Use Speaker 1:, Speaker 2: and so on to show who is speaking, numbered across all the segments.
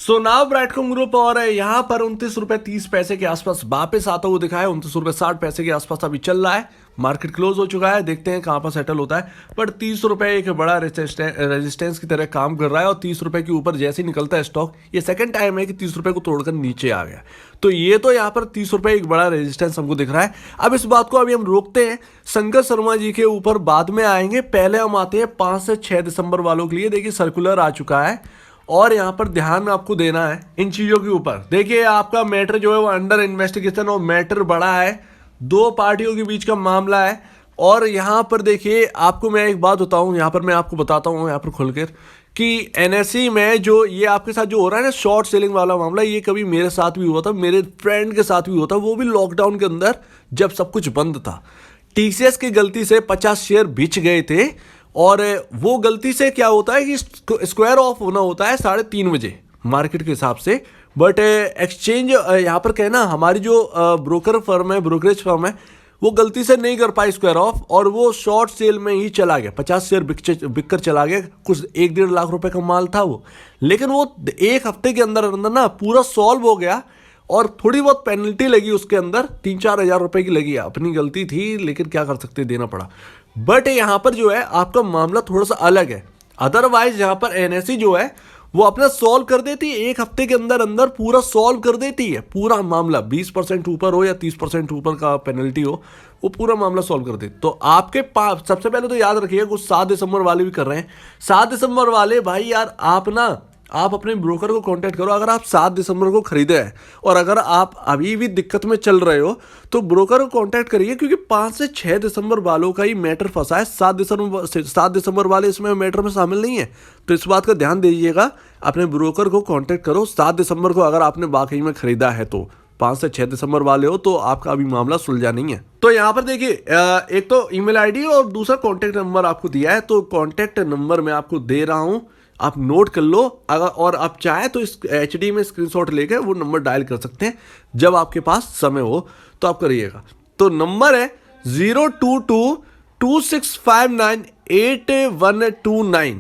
Speaker 1: So now Brightcom group और यहाँ पर 29 रुपए 30 पैसे के आसपास वापस आता हुआ दिखा है। 29 रुपए 60 पैसे के आसपास अभी चल रहा है। मार्केट क्लोज हो चुका है, देखते हैं कहाँ पर सेटल होता है। बट 30 रुपए एक बड़ा रेजिस्टेंस की तरह काम कर रहा है और 30 रुपए के ऊपर जैसे ही निकलता है स्टॉक, ये सेकंड टाइम है कि 30 रुपए को तोड़कर नीचे आ गया। तो ये तो यहाँ पर 30 रुपए एक बड़ा रेजिस्टेंस हमको दिख रहा है। अब इस बात को अभी हम रोकते हैं, शंकर शर्मा जी के ऊपर बाद में आएंगे। पहले हम आते हैं 5 से 6 दिसंबर वालों के लिए। देखिए सर्कुलर आ चुका है और यहाँ पर ध्यान आपको देना है इन चीज़ों के ऊपर। देखिए आपका मैटर जो है वो अंडर इन्वेस्टिगेशन और मैटर बड़ा है, दो पार्टियों के बीच का मामला है। और यहाँ पर देखिए आपको मैं एक बात बताऊँ, यहाँ पर मैं आपको बताता हूँ यहाँ पर खुलकर कि एनएसई में जो ये आपके साथ जो हो रहा है ना शॉर्ट सेलिंग वाला मामला, ये कभी मेरे साथ भी हुआ था, मेरे फ्रेंड के साथ भी हुआ था, वो भी लॉकडाउन के अंदर जब सब कुछ बंद था। टीसीएस की गलती से 50 शेयर बिछ गए थे और वो गलती से क्या होता है कि स्क्वायर ऑफ होना होता है 3:30 बजे मार्केट के हिसाब से। बट एक्सचेंज यहाँ पर कहना हमारी जो ब्रोकर फर्म है, ब्रोकरेज फर्म है, वो गलती से नहीं कर पाई स्क्वायर ऑफ और वो शॉर्ट सेल में ही चला गया। 50 शेयर बिक कर चला गया। कुछ 1-1.5 लाख रुपए का माल था वो, लेकिन वो एक हफ्ते के अंदर अंदर ना पूरा सॉल्व हो गया और थोड़ी बहुत पेनल्टी लगी उसके अंदर, 3-4 हज़ार रुपए की लगी। अपनी गलती थी लेकिन क्या कर सकते, देना पड़ा। बट यहाँ पर जो है आपका मामला थोड़ा सा अलग है। अदरवाइज यहाँ पर एनएसई जो है वो अपना सॉल्व कर देती है, एक हफ्ते के अंदर अंदर पूरा सॉल्व कर देती है पूरा मामला। 20% ऊपर हो या 30% ऊपर का पेनल्टी हो, वो पूरा मामला सॉल्व कर देती। तो आपके पास सबसे पहले तो याद रखिएगा, कुछ 7 दिसंबर वाले भी कर रहे हैं। 7 दिसंबर वाले भाई यार आप अपने ब्रोकर को कांटेक्ट करो। अगर आप 7 दिसंबर को खरीदे हैं और अगर आप अभी भी दिक्कत में चल रहे हो तो ब्रोकर को कांटेक्ट करिए, क्योंकि 5 से 6 दिसंबर वालों का ही मैटर फंसा है। 7 दिसंबर वाले इसमें मैटर में शामिल नहीं है। तो इस बात का ध्यान दीजिएगा, अपने ब्रोकर को कांटेक्ट करो 7 दिसंबर को अगर आपने वाकई में खरीदा है तो। 5 से 6 दिसंबर वाले हो तो आपका अभी मामला सुलझा नहीं है। तो यहाँ पर देखिए एक तो ईमेल आईडी और दूसरा कॉन्टैक्ट नंबर आपको दिया है। तो कॉन्टैक्ट नंबर मैं आपको दे रहा हूँ, आप नोट कर लो। अगर और आप चाहे तो इस एचडी में स्क्रीनशॉट लेकर वो नंबर डायल कर सकते हैं जब आपके पास समय हो तो आप करिएगा। तो नंबर है 02226598129।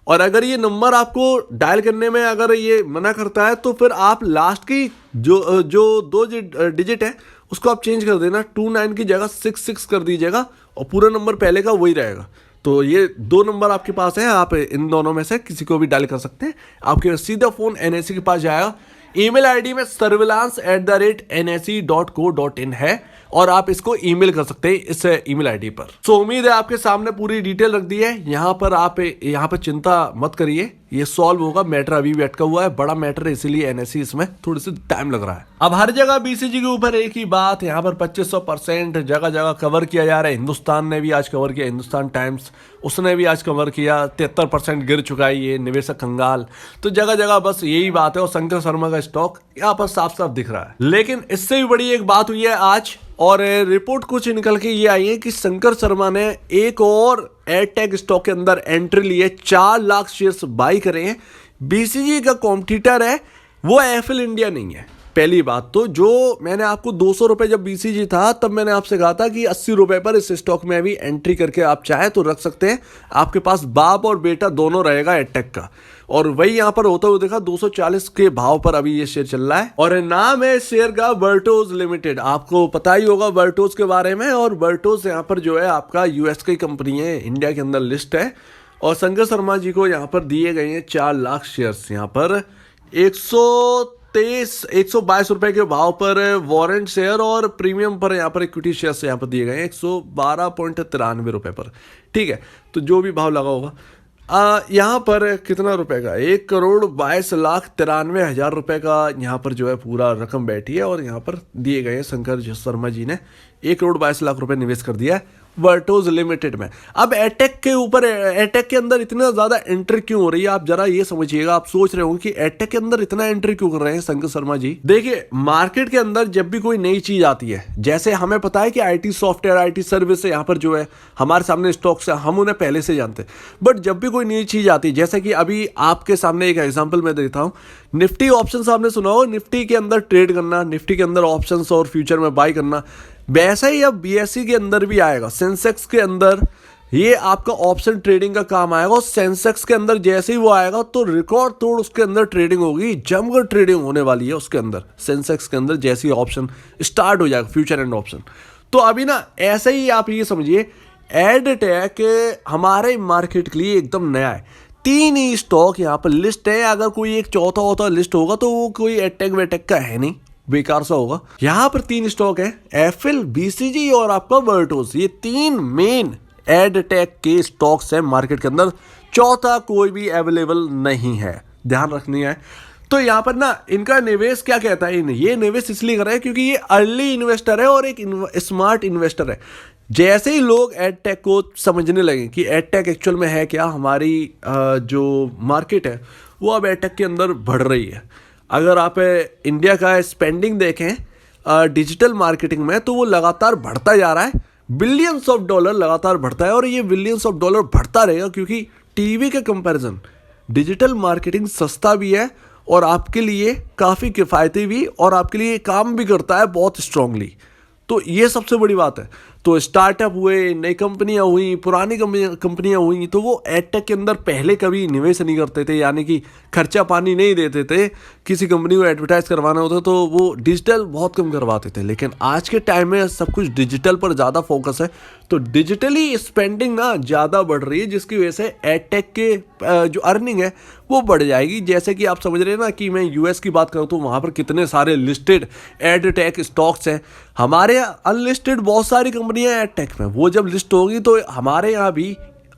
Speaker 1: और अगर ये नंबर आपको डायल करने में अगर ये मना करता है तो फिर आप लास्ट की जो 2 डिजिट है उसको आप चेंज कर देना, 29 की जगह 66 कर दीजिएगा और पूरा नंबर पहले का वही रहेगा। तो ये 2 नंबर आपके पास है, आप इन दोनों में से किसी को भी डायल कर सकते हैं। आपके सीधा फोन एनएसई के पास जाएगा। ईमेल आईडी में surveillance@nse.co.in है और आप इसको ईमेल कर सकते हैं इस ईमेल आईडी पर। तो उम्मीद है आपके सामने पूरी डिटेल रख दी है। यहाँ पर चिंता मत करिए, ये सॉल्व होगा। मैटर अभी भी अटका हुआ है, बड़ा मैटर है, इसीलिए एनएसई इसमें थोड़ी सी टाइम लग रहा है। अब हर जगह बीसीजी के ऊपर एक ही बात, यहाँ पर 2500% जगह जगह कवर किया जा रहा है। हिंदुस्तान ने भी आज कवर किया, हिंदुस्तान टाइम्स उसने भी आज कवर किया। 73% गिर चुका है ये निवेशक कंगाल। तो जगह जगह बस यही बात है और शंकर शर्मा का स्टॉक यहाँ पर साफ साफ दिख रहा है। लेकिन इससे भी बड़ी एक बात हुई है आज, और रिपोर्ट कुछ निकल के ये आई है कि शंकर शर्मा ने एक और एयरटेक स्टॉक के अंदर एंट्री ली है। 4 लाख शेयर्स बाई करे हैं। बीसीजी का कॉम्पिटिटर है वो एफएल इंडिया नहीं है। पहली बात तो जो मैंने आपको 200 रुपए जब बीसीजी था तब मैंने आपसे कहा था कि 80 रुपए पर इस स्टॉक में भी एंट्री करके आप चाहे तो रख सकते हैं। आपके पास बाप और बेटा दोनों रहेगा एयरटेक का। और वही यहाँ पर होता हुआ देखा 240 के भाव पर अभी ये शेयर चल रहा है और नाम है शेयर का वर्टोज लिमिटेड। आपको पता ही होगा वर्टोज के बारे में। और वर्टोज यहाँ पर जो है आपका यूएस की कंपनी है, इंडिया के अंदर लिस्ट है। और शंकर शर्मा जी को यहाँ पर दिए गए हैं 4 लाख शेयर्स। यहाँ पर 122 रुपए के भाव पर वारंट शेयर और प्रीमियम पर यहाँ पर इक्विटी शेयर्स यहाँ पर दिए गए हैं 112.93 रुपए पर। ठीक है, तो जो भी भाव लगा होगा यहाँ पर कितना रुपए का, 1,22,93,000 रुपए का यहाँ पर जो है पूरा रकम बैठी है। और यहाँ पर दिए गए हैं शंकर शर्मा जी ने 1,22,00,000 रुपए निवेश कर दिया है वर्टोज लिमिटेड में। अब एयरटेक के ऊपर, एयरटेक के अंदर इतना ज्यादा एंट्री क्यों हो रही है, आप जरा ये समझिएगा। आप सोच रहे होंगे कि एयरटेक के अंदर इतना एंट्री क्यों कर रहे हैं शंकर शर्मा जी। देखिए मार्केट के अंदर जब भी कोई नई चीज आती है, जैसे हमें पता है कि आईटी सॉफ्टवेयर, आईटी सर्विस यहाँ पर जो है हमारे सामने स्टॉक्स है, हम उन्हें पहले से जानते हैं। बट जब भी कोई नई चीज आती है, जैसे कि अभी आपके सामने एक एग्जाम्पल मैं देता हूँ, निफ्टी ऑप्शन आपने सुना हो, निफ्टी के अंदर ट्रेड करना, निफ्टी के अंदर ऑप्शन और फ्यूचर में बाय करना, वैसा ही अब बीएसई के अंदर भी आएगा। सेंसेक्स के अंदर ये आपका ऑप्शन ट्रेडिंग का काम आएगा और सेंसेक्स के अंदर जैसे ही वो आएगा तो रिकॉर्ड तोड़ उसके अंदर ट्रेडिंग होगी, जमकर ट्रेडिंग होने वाली है उसके अंदर। सेंसेक्स के अंदर जैसे ही ऑप्शन स्टार्ट हो जाएगा, फ्यूचर एंड ऑप्शन। तो अभी ना ऐसे ही आप ये समझिए, एडटेक हमारे मार्केट के लिए एकदम नया है। 3 ही स्टॉक यहाँ पर लिस्ट है, अगर कोई एक चौथा होता लिस्ट होगा तो वो कोई एडटेक वेटेक का है नहीं, बेकार सा होगा। यहाँ पर 3 स्टॉक है, एफएल, बीसीजी और आपका वर्टोस। ये 3 मेन एडटेक के स्टॉक्स हैं मार्केट के अंदर, चौथा कोई भी अवेलेबल नहीं है, ध्यान रखनी है। तो यहाँ पर ना इनका निवेश क्या कहता है, ये निवेश इसलिए कर रहे हैं क्योंकि ये अर्ली इन्वेस्टर है और एक स्मार्ट इन्वेस्टर है। जैसे ही लोग एडटेक को समझने लगे कि एडटेक एक्चुअल में है क्या, हमारी जो मार्केट है वो अब एडटेक के अंदर बढ़ रही है। अगर आप इंडिया का स्पेंडिंग देखें डिजिटल मार्केटिंग में तो वो लगातार बढ़ता जा रहा है, बिलियंस ऑफ डॉलर लगातार बढ़ता है और ये बिलियंस ऑफ डॉलर बढ़ता रहेगा क्योंकि टीवी के कंपैरिजन डिजिटल मार्केटिंग सस्ता भी है और आपके लिए काफ़ी किफ़ायती भी, और आपके लिए काम भी करता है बहुत स्ट्रांगली। तो ये सबसे बड़ी बात है। तो स्टार्टअप हुए, नई कंपनियां हुई, पुरानी कंपनियां हुई, तो वो एडटेक के अंदर पहले कभी निवेश नहीं करते थे, यानी कि खर्चा पानी नहीं देते थे। किसी कंपनी को एडवर्टाइज करवाना होता तो वो डिजिटल बहुत कम करवाते थे, लेकिन आज के टाइम में सब कुछ डिजिटल पर ज़्यादा फोकस है। तो डिजिटली स्पेंडिंग ना ज़्यादा बढ़ रही है, जिसकी वजह से एडटेक के जो अर्निंग है वो बढ़ जाएगी। जैसे कि आप समझ रहे हैं ना कि मैं यूएस की बात करूँ तो वहाँ पर कितने सारे लिस्टेड एडटेक स्टॉक्स हैं। हमारे यहाँ अनलिस्टेड बहुत सारी कंपनियां हैं एडटेक में, वो जब लिस्ट होगी तो हमारे यहाँ भी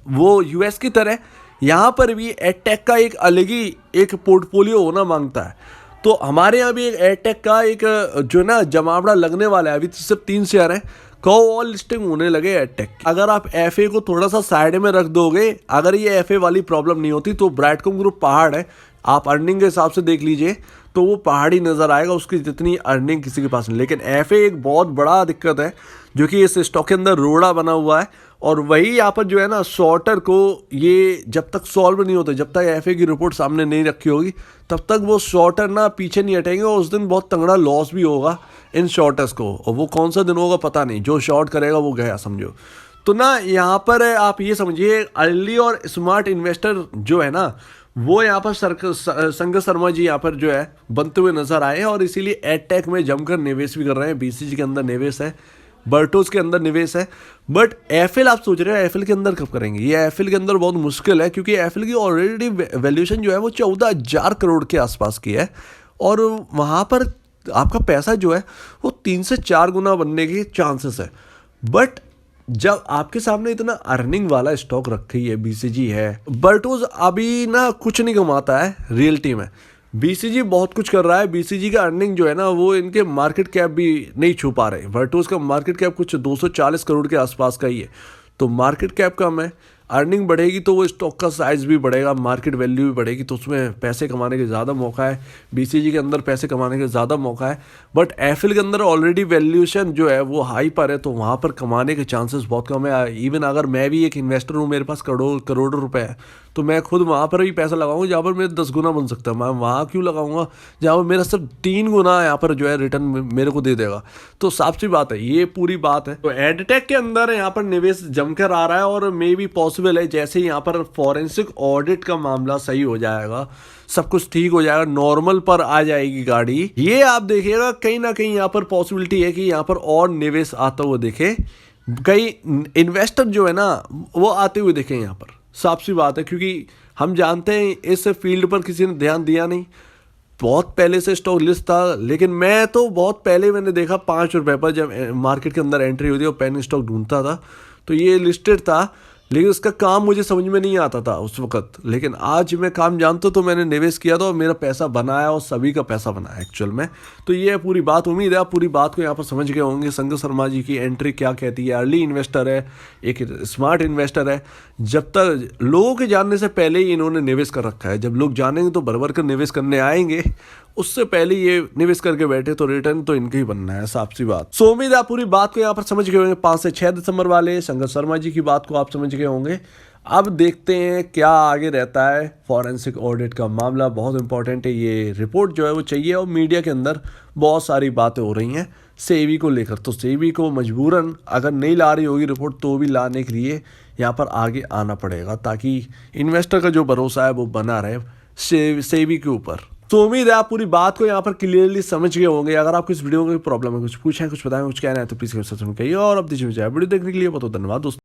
Speaker 1: वो यूएस की तरह यहाँ पर भी एडटेक का एक अलग ही एक पोर्टफोलियो होना मांगता है। तो हमारे यहाँ भी एक एडटेक का एक जो ना जमावड़ा लगने वाला है। अभी तो सिर्फ 3 शेयर हैं, ऑल लिस्टिंग होने लगे एडटेक। अगर आप एफए को थोड़ा सा साइड में रख दोगे, अगर ये एफए वाली प्रॉब्लम नहीं होती तो ब्राइटकॉम ग्रुप पहाड़ है, आप अर्निंग के हिसाब से देख लीजिए तो वो पहाड़ी नज़र आएगा, उसकी जितनी अर्निंग किसी के पास नहीं। लेकिन एफए एक बहुत बड़ा दिक्कत है जो कि इस स्टॉक के अंदर रोड़ा बना हुआ है, और वही यहाँ पर जो है ना शॉर्टर को ये जब तक सॉल्व नहीं होता, जब तक एफए की रिपोर्ट सामने नहीं रखी होगी तब तक वो शॉर्टर ना पीछे नहीं हटेंगे, और उस दिन बहुत तगड़ा लॉस भी होगा इन शॉर्टर्स को, और वो कौन सा दिन होगा पता नहीं, जो शॉर्ट करेगा वो गया समझो। तो ना यहाँ पर आप ये समझिए अर्ली और स्मार्ट इन्वेस्टर जो है ना वो यहाँ पर संजय शर्मा जी यहाँ पर जो है बनते हुए नजर आए हैं, और इसीलिए एडटेक में जमकर निवेश भी कर रहे हैं। बीसीजी के अंदर निवेश है, बर्टोस के अंदर निवेश है, बट एफएल आप सोच रहे हो एफएल के अंदर कब करेंगे? ये एफएल के अंदर बहुत मुश्किल है, क्योंकि एफएल की ऑलरेडी वैल्यूएशन जो है वो 14,000 करोड़ के आसपास की है, और वहाँ पर आपका पैसा जो है वो 3 से 4 गुना बनने के चांसेस है। बट जब आपके सामने इतना अर्निंग वाला स्टॉक रखी है, बीसीजी है, बर्टोस अभी ना कुछ नहीं कमाता है रियलिटी में, बीसीजी बहुत कुछ कर रहा है। बीसीजी का अर्निंग जो है ना वो इनके मार्केट कैप भी नहीं छू पा रहे। बर्टोस का मार्केट कैप कुछ 240 करोड़ के आसपास का ही है, तो मार्केट कैप कम है, अर्निंग बढ़ेगी तो वो स्टॉक का साइज भी बढ़ेगा, मार्केट वैल्यू भी बढ़ेगी, तो उसमें पैसे कमाने के ज़्यादा मौका है। बीसीजी के अंदर पैसे कमाने के ज़्यादा मौका है, बट एफएल के अंदर ऑलरेडी वैल्यूएशन जो है वो हाई पर है, तो वहाँ पर कमाने के चांसेस बहुत कम है। इवन अगर मैं भी एक इन्वेस्टर हूँ, मेरे पास करोड़ों रुपए है, तो मैं खुद वहाँ पर भी पैसा लगाऊंगा जहाँ पर मेरे 10 गुना बन सकता है। मैं वहाँ क्यों लगाऊंगा जहाँ पर मेरा सिर्फ 3 गुना यहाँ पर जो है रिटर्न मेरे को दे देगा? तो साफ सी बात है, ये पूरी बात है। तो एडटेक के अंदर यहाँ पर निवेश जमकर आ रहा है, और मे भी पॉसिबल है जैसे यहाँ पर फॉरेंसिक ऑडिट का मामला सही हो जाएगा, सब कुछ ठीक हो जाएगा, नॉर्मल पर आ जाएगी गाड़ी, ये आप देखिएगा कहीं ना कहीं यहाँ पर पॉसिबिलिटी है कि यहाँ पर और निवेश आता हुआ दिखे, कई इन्वेस्टर जो है ना वो आते हुए दिखे यहाँ पर, साफ सी बात है। क्योंकि हम जानते हैं इस फील्ड पर किसी ने ध्यान दिया नहीं, बहुत पहले से स्टॉक लिस्ट था, लेकिन मैं तो बहुत पहले मैंने देखा 5 रुपए पर जब मार्केट के अंदर एंट्री हुई थी और पेनी स्टॉक ढूंढता था, तो ये लिस्टेड था, लेकिन उसका काम मुझे समझ में नहीं आता था उस वक्त। लेकिन आज मैं काम जानता तो मैंने निवेश किया था और मेरा पैसा बनाया, और सभी का पैसा बनाया एक्चुअल में। तो ये पूरी बात, उम्मीद है आप पूरी बात को यहाँ पर समझ गए होंगे। संजय शर्मा जी की एंट्री क्या कहती है, अर्ली इन्वेस्टर है, एक स्मार्ट इन्वेस्टर है, जब तक लोगों के जानने से पहले ही इन्होंने निवेश कर रखा है। जब लोग जानेंगे तो भर कर निवेश करने आएंगे, उससे पहले ये निवेश करके बैठे तो रिटर्न तो इनके ही बनना है, साफ सी बात। सो उम्मीद है आप पूरी बात को यहाँ पर समझ गए होंगे। 5 से 6 दिसंबर वाले संजय शर्मा जी की बात को आप समझ गए होंगे। अब देखते हैं क्या आगे रहता है। फॉरेंसिक ऑडिट का मामला बहुत इंपॉर्टेंट है, ये रिपोर्ट जो है वो चाहिए, और मीडिया के अंदर बहुत सारी बातें हो रही हैं सेबी को लेकर, तो सेबी को मजबूरन अगर नहीं ला रही होगी रिपोर्ट तो भी लाने के लिए यहाँ पर आगे आना पड़ेगा ताकि इन्वेस्टर का जो भरोसा है वो बना रहे सेबी के ऊपर। तो उम्मीद है आप पूरी बात को यहाँ पर क्लियरली समझ गए होंगे। अगर आपको इस वीडियो में कोई प्रॉब्लम है, कुछ पूछें, कुछ बताएं, कुछ कहना है तो प्लीज कहिए। और अब दीजिए वीडियो देखने के लिए बहुत धन्यवाद दोस्तों।